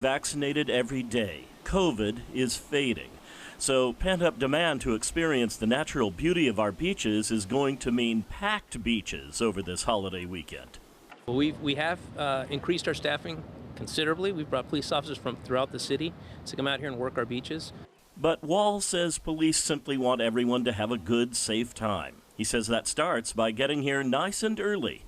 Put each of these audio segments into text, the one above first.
Vaccinated every day, COVID is fading. So pent-up demand to experience the natural beauty of our beaches is going to mean packed beaches over this holiday weekend. We have increased our staffing considerably. We've brought police officers from throughout the city to come out here and work our beaches. But Wall says police simply want everyone to have a good, safe time. He says that starts by getting here nice and early.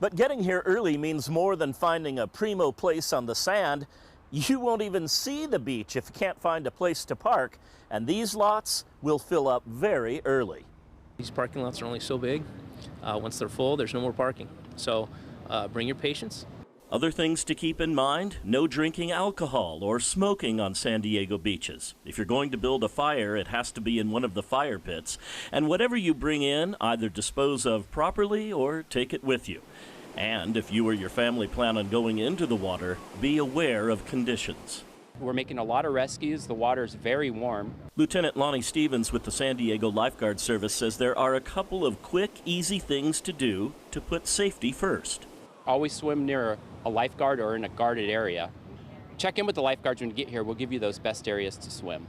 But getting here early means more than finding a primo place on the sand. You won't even see the beach if you can't find a place to park, and these lots will fill up very early. These parking lots are only so big. Once they're full, there's no more parking. So bring your patience. Other things to keep in mind: no drinking alcohol or smoking on San Diego beaches. If you're going to build a fire, it has to be in one of the fire pits. And whatever you bring in, either dispose of properly or take it with you. And if you or your family plan on going into the water, be aware of conditions. We're making a lot of rescues. The water's very warm. Lieutenant Lonnie Stevens with the San Diego Lifeguard Service says there are a couple of quick, easy things to do to put safety first. Always swim near a lifeguard or in a guarded area. Check in with the lifeguards when you get here. We'll give you those best areas to swim.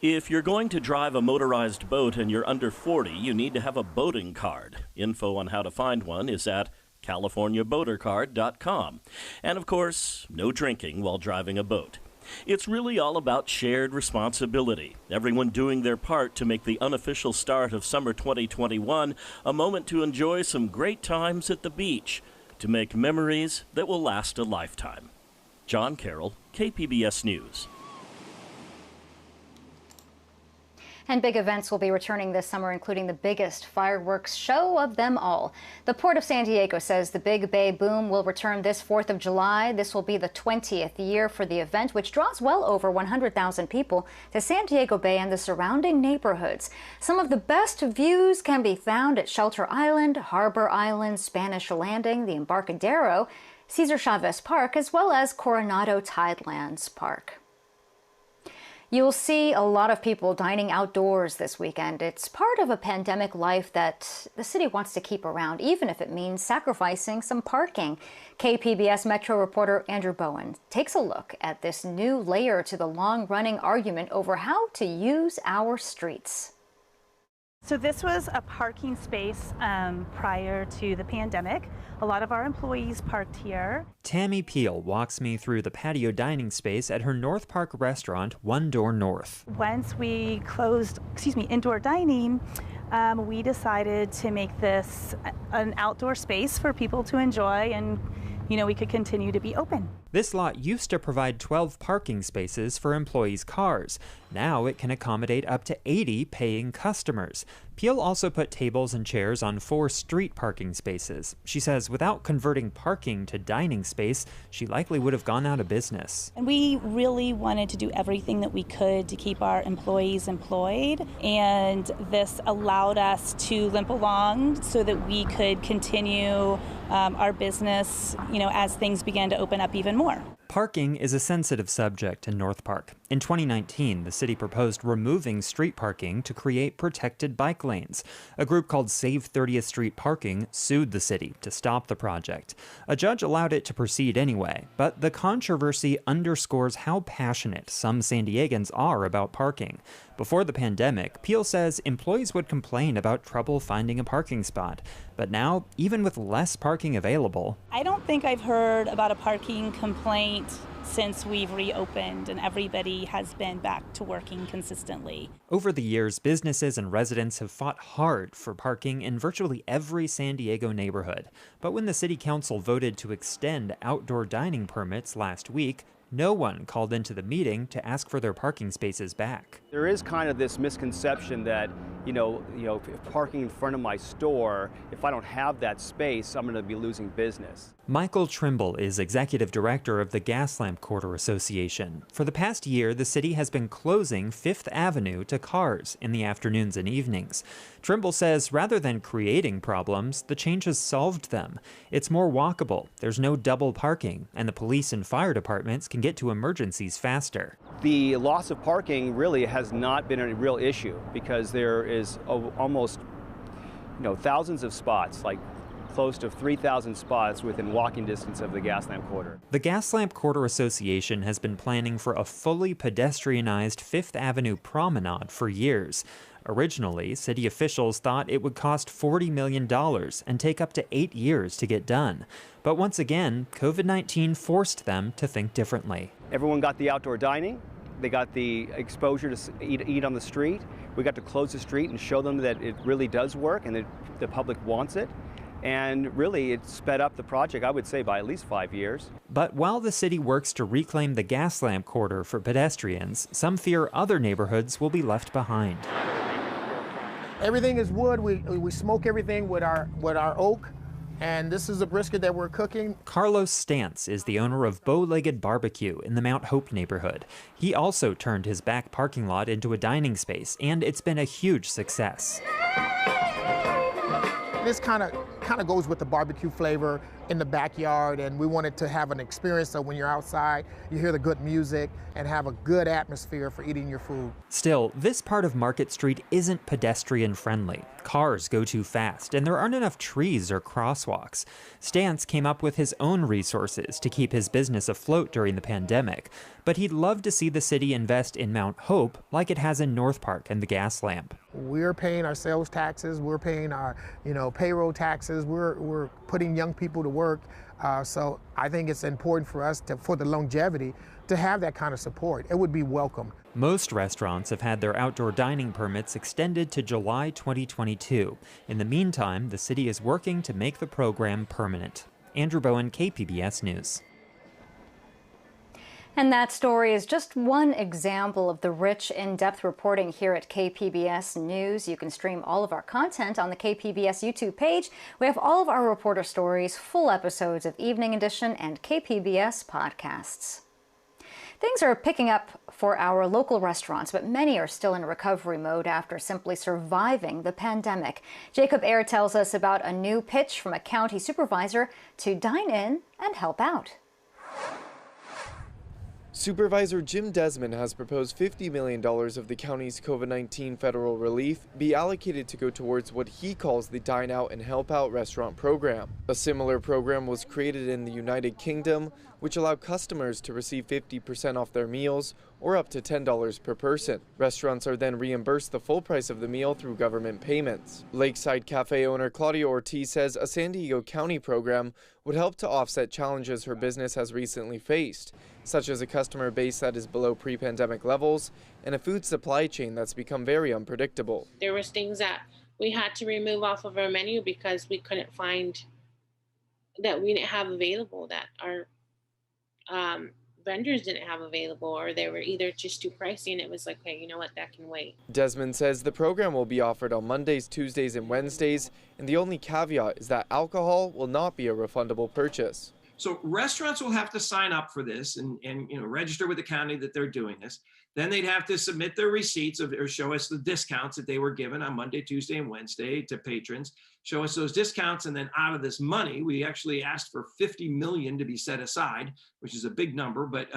If you're going to drive a motorized boat and you're under 40, you need to have a boating card. Info on how to find one is at CaliforniaBoaterCard.com. And of course, no drinking while driving a boat. It's really all about shared responsibility, everyone doing their part to make the unofficial start of summer 2021 a moment to enjoy some great times at the beach, to make memories that will last a lifetime. John Carroll, KPBS News. And big events will be returning this summer, including the biggest fireworks show of them all. The Port of San Diego says the Big Bay Boom will return this 4th of July. This will be the 20th year for the event, which draws well over 100,000 people to San Diego Bay and the surrounding neighborhoods. Some of the best views can be found at Shelter Island, Harbor Island, Spanish Landing, the Embarcadero, Cesar Chavez Park, as well as Coronado Tidelands Park. You'll see a lot of people dining outdoors this weekend. It's part of a pandemic life that the city wants to keep around, even if it means sacrificing some parking. KPBS Metro reporter Andrew Bowen takes a look at this new layer to the long-running argument over how to use our streets. So this was a parking space prior to the pandemic. A lot of our employees parked here. Tammy Peel walks me through the patio dining space at her North Park restaurant, One Door North. Once we closed, indoor dining, we decided to make this an outdoor space for people to enjoy, and we could continue to be open. This lot used to provide 12 parking spaces for employees' cars. Now it can accommodate up to 80 paying customers. Peel also put tables and chairs on 4 street parking spaces. She says without converting parking to dining space, she likely would have gone out of business. And we really wanted to do everything that we could to keep our employees employed. And this allowed us to limp along so that we could continue our business, as things began to open up even more. Parking is a sensitive subject in North Park. In 2019, the city proposed removing street parking to create protected bike lanes. A group called Save 30th Street Parking sued the city to stop the project. A judge allowed it to proceed anyway, but the controversy underscores how passionate some San Diegans are about parking. Before the pandemic, Peel says employees would complain about trouble finding a parking spot. But now, even with less parking available, I don't think I've heard about a parking complaint since we've reopened and everybody has been back to working consistently. Over the years, businesses and residents have fought hard for parking in virtually every San Diego neighborhood. But when the city council voted to extend outdoor dining permits last week, no one called into the meeting to ask for their parking spaces back. There is kind of this misconception that, if parking in front of my store, if I don't have that space, I'm going to be losing business. Michael Trimble is executive director of the Gaslamp Quarter Association. For the past year, the city has been closing Fifth Avenue to cars in the afternoons and evenings. Trimble says rather than creating problems, the change has solved them. It's more walkable, there's no double parking, and the police and fire departments can get to emergencies faster. The loss of parking really has not been a real issue because there is almost thousands of spots, like close to 3,000 spots within walking distance of the Gaslamp Quarter. The Gaslamp Quarter Association has been planning for a fully pedestrianized Fifth Avenue promenade for years. Originally, city officials thought it would cost $40 million and take up to 8 years to get done. But once again, COVID-19 forced them to think differently. Everyone got the outdoor dining. They got the exposure to eat on the street. We got to close the street and show them that it really does work and that the public wants it. And really, it sped up the project, I would say, by at least 5 years. But while the city works to reclaim the Gaslamp Quarter for pedestrians, some fear other neighborhoods will be left behind. Everything is wood. We smoke everything with our oak, and this is a brisket that we're cooking. Carlos Stantz is the owner of Bow-Legged Barbecue in the Mount Hope neighborhood. He also turned his back parking lot into a dining space, and it's been a huge success. This kind of goes with the barbecue flavor in the backyard, and we wanted to have an experience so when you're outside, you hear the good music and have a good atmosphere for eating your food. Still, this part of Market Street isn't pedestrian friendly. Cars go too fast, and there aren't enough trees or crosswalks. Stantz came up with his own resources to keep his business afloat during the pandemic, but he'd love to see the city invest in Mount Hope like it has in North Park and the Gaslamp. We're paying our sales taxes, we're paying our payroll taxes, we're putting young people to work. So I think it's important for us for the longevity to have that kind of support. It would be welcome. Most restaurants have had their outdoor dining permits extended to July 2022. In the meantime, the city is working to make the program permanent. Andrew Bowen, KPBS News. And that story is just one example of the rich, in-depth reporting here at KPBS News. You can stream all of our content on the KPBS YouTube page. We have all of our reporter stories, full episodes of Evening Edition, and KPBS podcasts. Things are picking up for our local restaurants, but many are still in recovery mode after simply surviving the pandemic. Jacob Ayer tells us about a new pitch from a county supervisor to dine in and help out. Supervisor Jim Desmond has proposed $50 million of the county's COVID-19 federal relief be allocated to go towards what he calls the Dine Out and Help Out restaurant program. A similar program was created in the United Kingdom, which allowed customers to receive 50% off their meals or up to $10 per person. Restaurants are then reimbursed the full price of the meal through government payments. Lakeside Cafe owner Claudia Ortiz says a San Diego County program would help to offset challenges her business has recently faced, such as a customer base that is below pre-pandemic levels and a food supply chain that's become very unpredictable. There was things that we had to remove off of our menu because we couldn't find, that we didn't have available, that our vendors didn't have available, or they were either just too pricey and it was like, hey, you know what, that can wait. Desmond says the program will be offered on Mondays, Tuesdays, and Wednesdays, and the only caveat is that alcohol will not be a refundable purchase. So restaurants will have to sign up for this and register with the county that they're doing this. Then they'd have to submit their receipts or show us the discounts that they were given on Monday, Tuesday, and Wednesday to patrons. Show us those discounts, and then out of this money, we actually asked for $50 million to be set aside, which is a big number, but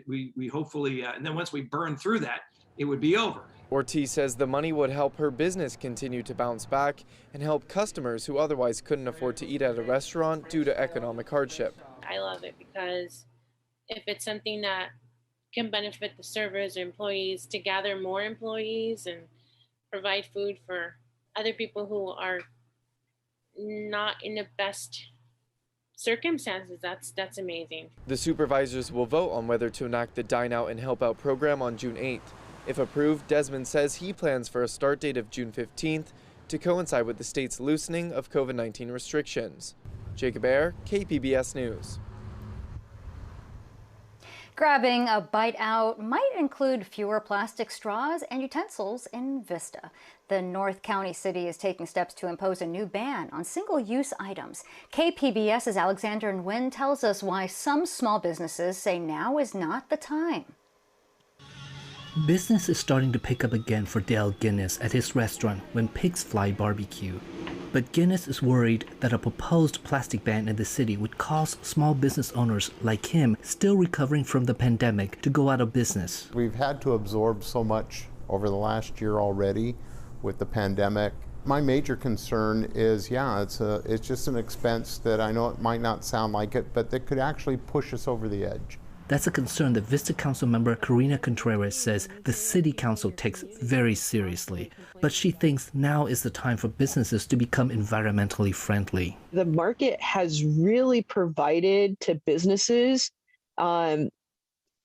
we hopefully, and then once we burn through that, it would be over. Ortiz says the money would help her business continue to bounce back and help customers who otherwise couldn't afford to eat at a restaurant due to economic hardship. I love it because if it's something that can benefit the servers or employees to gather more employees and provide food for other people who are not in the best circumstances, that's amazing. The supervisors will vote on whether to enact the Dine Out and Help Out program on June 8th. If approved, Desmond says he plans for a start date of June 15th to coincide with the state's loosening of COVID-19 restrictions. Jacob Ayer, KPBS News. Grabbing a bite out might include fewer plastic straws and utensils in Vista. The North County city is taking steps to impose a new ban on single-use items. KPBS's Alexander Nguyen tells us why some small businesses say now is not the time. Business is starting to pick up again for Dale Guinness at his restaurant When Pigs Fly Barbecue. But Guinness is worried that a proposed plastic ban in the city would cause small business owners like him, still recovering from the pandemic, to go out of business. We've had to absorb so much over the last year already with the pandemic My major concern is, it's just an expense that I know it might not sound like it, but that could actually push us over the edge. That's a concern that Vista Council member Karina Contreras says the City Council takes very seriously. But she thinks now is the time for businesses to become environmentally friendly. The market has really provided to businesses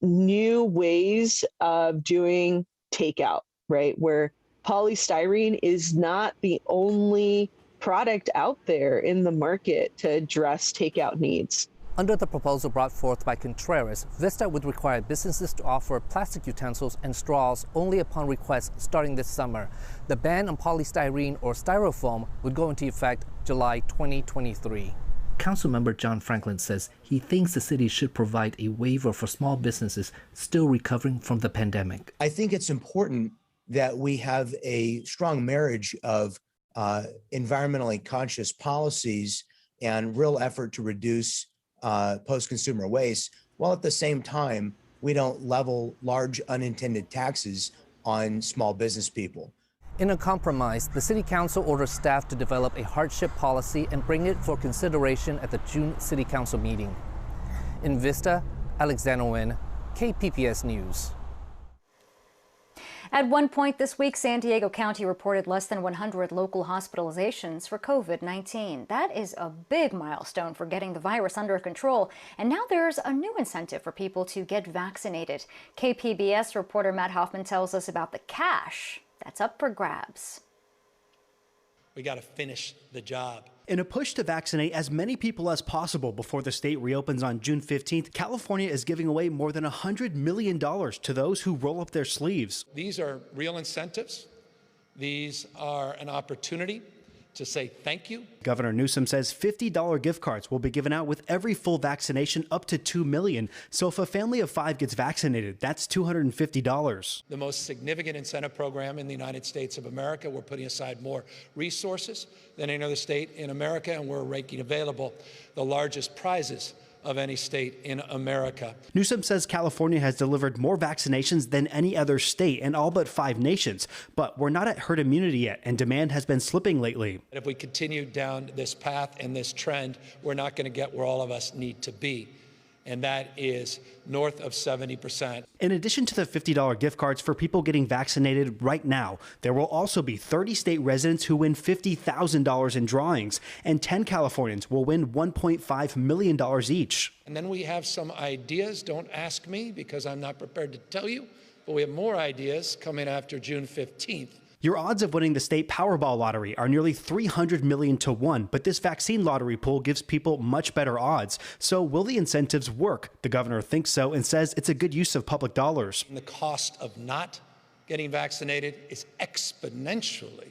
new ways of doing takeout, right? Where polystyrene is not the only product out there in the market to address takeout needs. Under the proposal brought forth by Contreras, Vista would require businesses to offer plastic utensils and straws only upon request starting this summer. The ban on polystyrene or styrofoam would go into effect July 2023. Councilmember John Franklin says he thinks the city should provide a waiver for small businesses still recovering from the pandemic. I think it's important that we have a strong marriage of environmentally conscious policies and real effort to reduce post-consumer waste, while at the same time, we don't level large unintended taxes on small business people. In a compromise, the City Council orders staff to develop a hardship policy and bring it for consideration at the June City Council meeting. In Vista, Alexander Nguyen, KPBS News. At one point this week, San Diego County reported less than 100 local hospitalizations for COVID-19. That is a big milestone for getting the virus under control. And now there's a new incentive for people to get vaccinated. KPBS reporter Matt Hoffman tells us about the cash that's up for grabs. We got to finish the job. In a push to vaccinate as many people as possible before the state reopens on June 15th, California is giving away more than $100 million to those who roll up their sleeves. These are real incentives. These are an opportunity to say thank you. Governor Newsom says $50 gift cards will be given out with every full vaccination up to $2 million. So if a family of 5 gets vaccinated, that's $250. The most significant incentive program in the United States of America. We're putting aside more resources than any other state in America, and we're making available the largest prizes of any state in America. Newsom says California has delivered more vaccinations than any other state in all but 5 nations, but we're not at herd immunity yet, and demand has been slipping lately. If we continue down this path and this trend, we're not going to get where all of us need to be, and that is north of 70%. In addition to the $50 gift cards for people getting vaccinated right now, there will also be 30 state residents who win $50,000 in drawings, and 10 Californians will win $1.5 million each. And then we have some ideas. Don't ask me because I'm not prepared to tell you, but we have more ideas coming after June 15th. Your odds of winning the state Powerball lottery are nearly 300 million to 1, but this vaccine lottery pool gives people much better odds. So will the incentives work? The governor thinks so and says it's a good use of public dollars. The cost of not getting vaccinated is exponentially,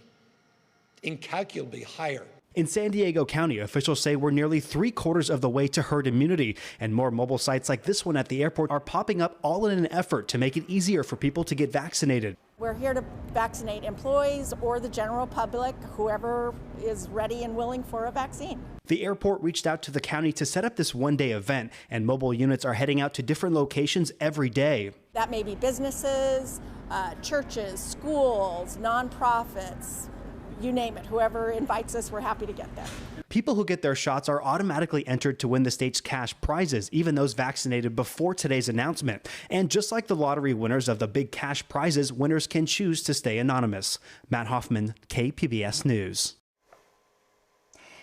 incalculably higher. In San Diego County, officials say we're nearly 3/4 of the way to herd immunity, and more mobile sites like this one at the airport are popping up all in an effort to make it easier for people to get vaccinated. We're here to vaccinate employees or the general public, whoever is ready and willing for a vaccine. The airport reached out to the county to set up this one-day event, and mobile units are heading out to different locations every day. That may be businesses, churches, schools, nonprofits, you name it. Whoever invites us, we're happy to get there. People who get their shots are automatically entered to win the state's cash prizes, even those vaccinated before today's announcement. And just like the lottery winners of the big cash prizes, winners can choose to stay anonymous. Matt Hoffman, KPBS News.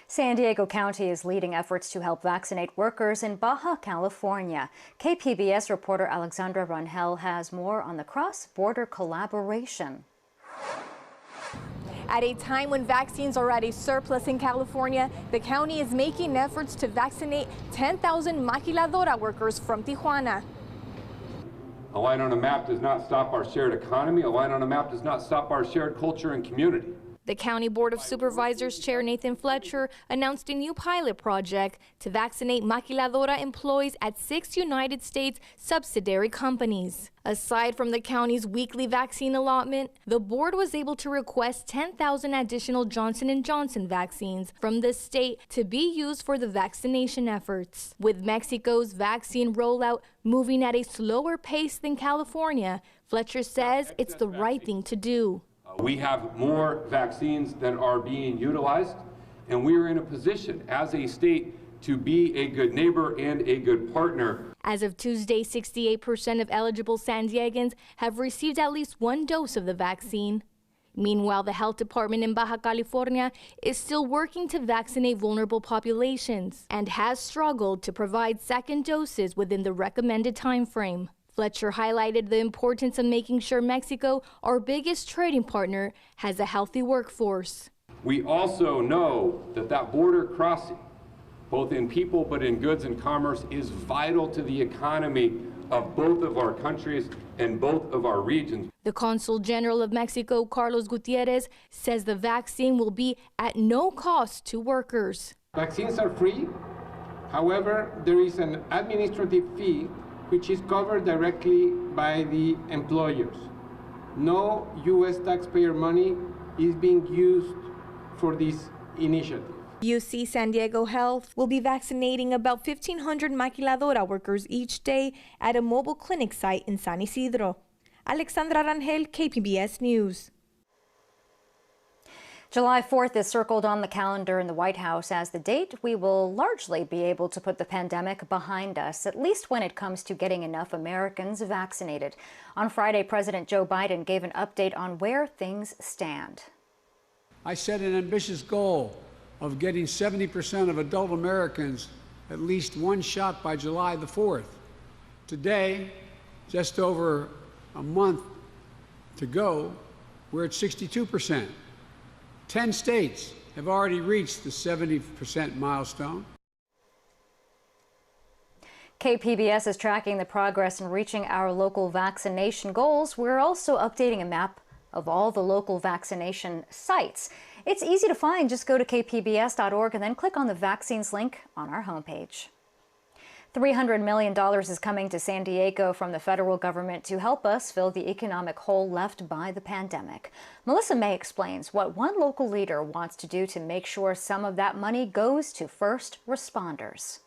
San Diego County is leading efforts to help vaccinate workers in Baja California. KPBS reporter Alexandra Rangel has more on the cross-border collaboration. At a time when vaccines are at a surplus in California, the county is making efforts to vaccinate 10,000 maquiladora workers from Tijuana. A line on a map does not stop our shared economy. A line on a map does not stop our shared culture and community. The County Board of Supervisors Chair Nathan Fletcher announced a new pilot project to vaccinate maquiladora employees at 6 United States subsidiary companies. Aside from the county's weekly vaccine allotment, the board was able to request 10,000 additional Johnson & Johnson vaccines from the state to be used for the vaccination efforts. With Mexico's vaccine rollout moving at a slower pace than California, Fletcher says it's the right thing to do. We have more vaccines than are being utilized, and we are in a position as a state to be a good neighbor and a good partner. As of Tuesday, 68% of eligible San Diegans have received at least one dose of the vaccine. Meanwhile, the health department in Baja California is still working to vaccinate vulnerable populations and has struggled to provide second doses within the recommended time frame. Fletcher highlighted the importance of making sure Mexico, our biggest trading partner, has a healthy workforce. We also know that border crossing, both in people but in goods and commerce, is vital to the economy of both of our countries and both of our regions. The Consul General of Mexico, Carlos Gutierrez, says the vaccine will be at no cost to workers. Vaccines are free. However, there is an administrative fee which is covered directly by the employers. No U.S. taxpayer money is being used for this initiative. UC San Diego Health will be vaccinating about 1,500 maquiladora workers each day at a mobile clinic site in San Isidro. Alexandra Rangel, KPBS News. July 4th is circled on the calendar in the White House as the date we will largely be able to put the pandemic behind us, at least when it comes to getting enough Americans vaccinated. On Friday, President Joe Biden gave an update on where things stand. I set an ambitious goal of getting 70% of adult Americans at least one shot by July the 4th. Today, just over a month to go, we're at 62%. 10 states have already reached the 70% milestone. KPBS is tracking the progress in reaching our local vaccination goals. We're also updating a map of all the local vaccination sites. It's easy to find. Just go to kpbs.org and then click on the vaccines link on our homepage. $300 million is coming to San Diego from the federal government to help us fill the economic hole left by the pandemic. Melissa May explains what one local leader wants to do to make sure some of that money goes to first responders.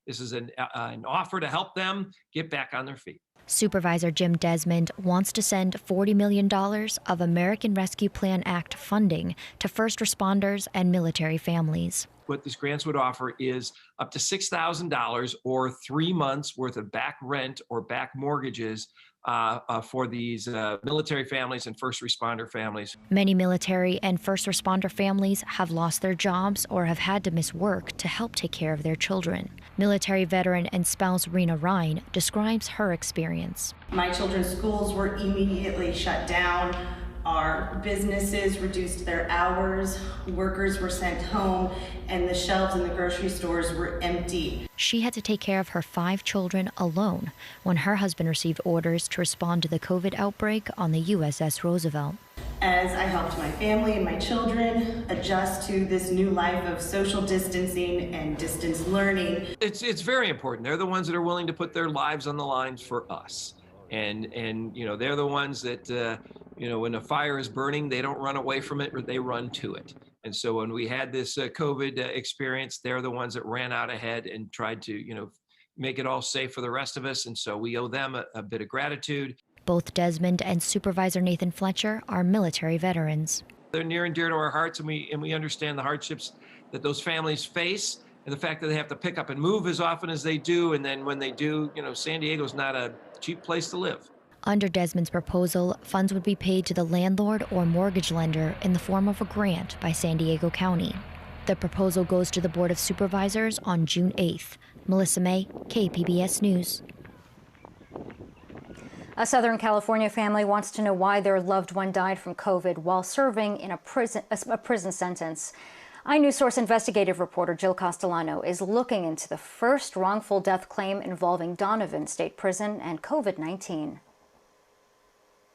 This is an offer to help them get back on their feet. Supervisor Jim Desmond wants to send $40 million of American Rescue Plan Act funding to first responders and military families. What these grants would offer is up to $6,000 or 3 months worth of back rent or back mortgages for these military families and first responder families. Many military and first responder families have lost their jobs or have had to miss work to help take care of their children. Military veteran and spouse Rena Ryan describes her experience. My children's schools were immediately shut down. Our businesses reduced their hours, workers were sent home, and the shelves in the grocery stores were empty. She had to take care of her 5 children alone when her husband received orders to respond to the COVID outbreak on the USS Roosevelt. As I helped my family and my children adjust to this new life of social distancing and distance learning. It's very important. They're the ones that are willing to put their lives on the lines for us. And you know, they're the ones that, you know, when a fire is burning, they don't run away from it, or they run to it. And so when we had this COVID experience, they're the ones that ran out ahead and tried to, you know, make it all safe for the rest of us. And so we owe them a bit of gratitude. Both Desmond and Supervisor Nathan Fletcher are military veterans. They're near and dear to our hearts, and we understand the hardships that those families face, and the fact that they have to pick up and move as often as they do. And then when they do, you know, San Diego's not a cheap place to live. Under Desmond's proposal, funds would be paid to the landlord or mortgage lender in the form of a grant by San Diego County. The proposal goes to the Board of Supervisors on June 8th. Melissa May, KPBS News. A Southern California family wants to know why their loved one died from COVID while serving in a prison sentence. iNews Source investigative reporter Jill Castellano is looking into the first wrongful death claim involving Donovan State Prison and COVID-19.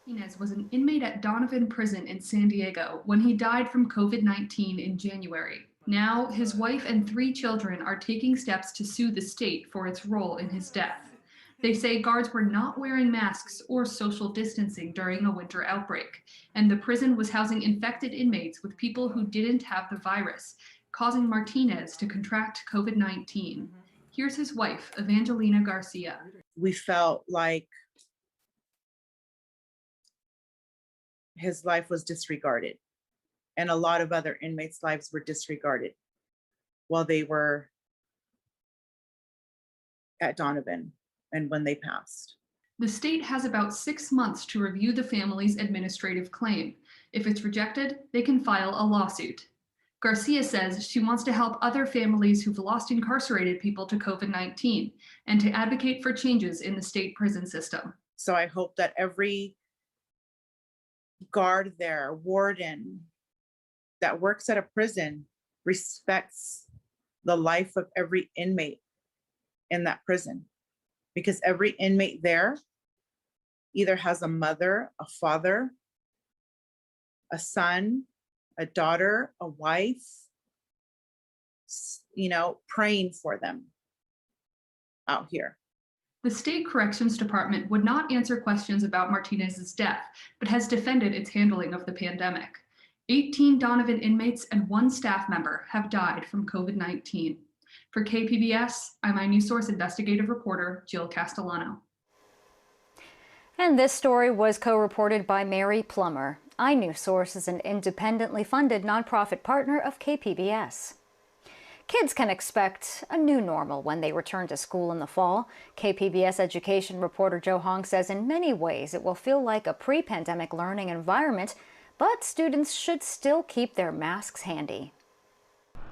Martinez was an inmate at Donovan Prison in San Diego when he died from COVID-19 in January. Now, his wife and 3 children are taking steps to sue the state for its role in his death. They say guards were not wearing masks or social distancing during a winter outbreak, and the prison was housing infected inmates with people who didn't have the virus, causing Martinez to contract COVID-19. Here's his wife, Evangelina Garcia. We felt like his life was disregarded. And a lot of other inmates' lives were disregarded while they were at Donovan and when they passed. The state has about 6 months to review the family's administrative claim. If it's rejected, they can file a lawsuit. Garcia says she wants to help other families who've lost incarcerated people to COVID-19 and to advocate for changes in the state prison system. So I hope that every guard there, warden that works at a prison respects the life of every inmate in that prison, because every inmate there either has a mother, a father, a son, a daughter, a wife, praying for them out here. The state corrections department would not answer questions about Martinez's death, but has defended its handling of the pandemic. 18 Donovan inmates and 1 staff member have died from COVID-19. For KPBS, I'm iNewsSource investigative reporter Jill Castellano. And this story was co-reported by Mary Plummer. iNewsSource is an independently funded nonprofit partner of KPBS. Kids can expect a new normal when they return to school in the fall. KPBS education reporter Joe Hong says in many ways it will feel like a pre-pandemic learning environment, but students should still keep their masks handy.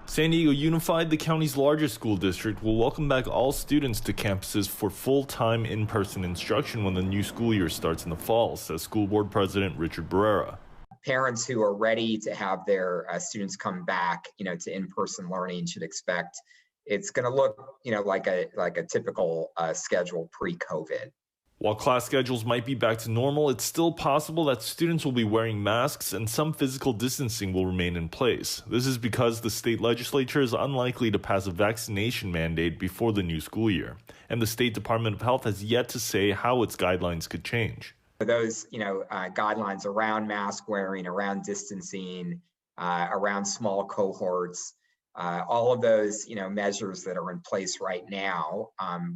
San Diego Unified, the county's largest school district, will welcome back all students to campuses for full-time in-person instruction when the new school year starts in the fall, says School Board President Richard Barrera. Parents who are ready to have their students come back, to in-person learning should expect it's going to look, like a typical schedule pre-COVID. While class schedules might be back to normal, it's still possible that students will be wearing masks and some physical distancing will remain in place. This is because the state legislature is unlikely to pass a vaccination mandate before the new school year, and the State Department of Health has yet to say how its guidelines could change. Those, guidelines around mask wearing, around distancing, around small cohorts, all of those, measures that are in place right now,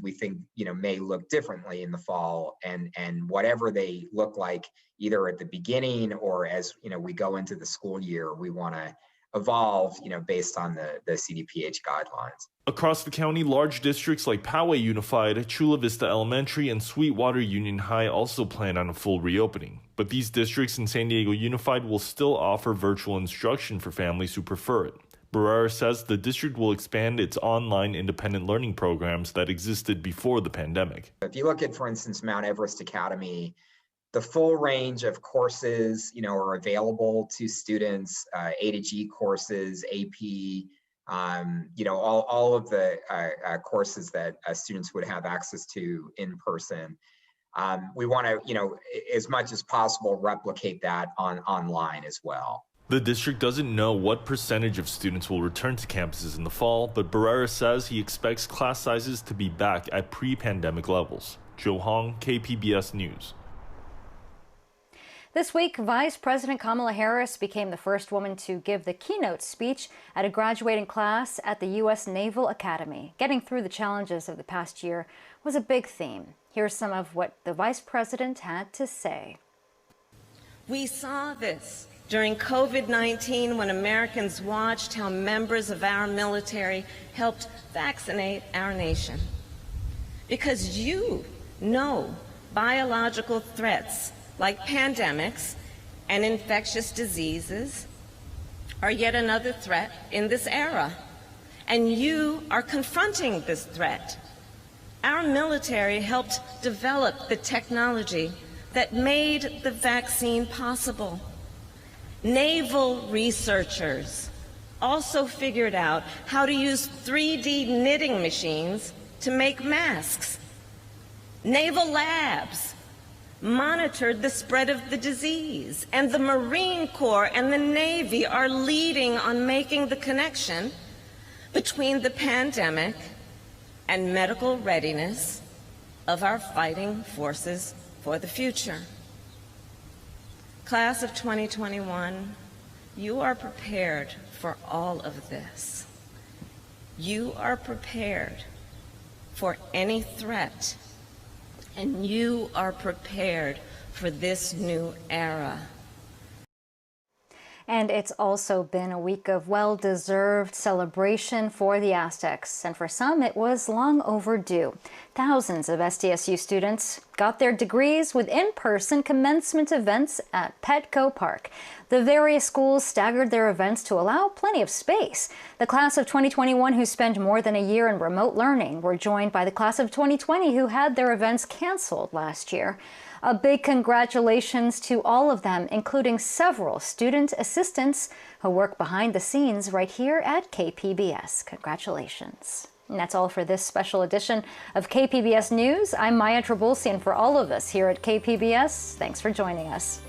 we think, may look differently in the fall, and whatever they look like, either at the beginning or as, we go into the school year, we want to evolve, based on the CDPH guidelines. Across the county, large districts like Poway Unified, Chula Vista Elementary, and Sweetwater Union High also plan on a full reopening. But these districts in San Diego Unified will still offer virtual instruction for families who prefer it. Barrera says the district will expand its online independent learning programs that existed before the pandemic. If you look at, for instance, Mount Everest Academy, the full range of courses, are available to students, A to G courses, AP, all of the courses that students would have access to in person. We want to, as much as possible, replicate that online as well. The district doesn't know what percentage of students will return to campuses in the fall, but Barrera says he expects class sizes to be back at pre-pandemic levels. Joe Hong, KPBS News. This week, Vice President Kamala Harris became the first woman to give the keynote speech at a graduating class at the U.S. Naval Academy. Getting through the challenges of the past year was a big theme. Here's some of what the Vice President had to say. We saw this during COVID-19 when Americans watched how members of our military helped vaccinate our nation. Because you know biological threats like pandemics and infectious diseases are yet another threat in this era, and you are confronting this threat. Our military helped develop the technology that made the vaccine possible. Naval researchers also figured out how to use 3D knitting machines to make masks. Naval labs monitored the spread of the disease, and the Marine Corps and the Navy are leading on making the connection between the pandemic and medical readiness of our fighting forces for the future. Class of 2021, you are prepared for all of this. You are prepared for any threat, and you are prepared for this new era. And it's also been a week of well-deserved celebration for the Aztecs, and for some it was long overdue. Thousands of SDSU students got their degrees with in-person commencement events at Petco Park. The various schools staggered their events to allow plenty of space. The class of 2021 who spent more than a year in remote learning were joined by the class of 2020 who had their events canceled last year. A big congratulations to all of them, including several student assistants who work behind the scenes right here at KPBS. Congratulations. And that's all for this special edition of KPBS News. I'm Maya Trabulsi, and for all of us here at KPBS, thanks for joining us.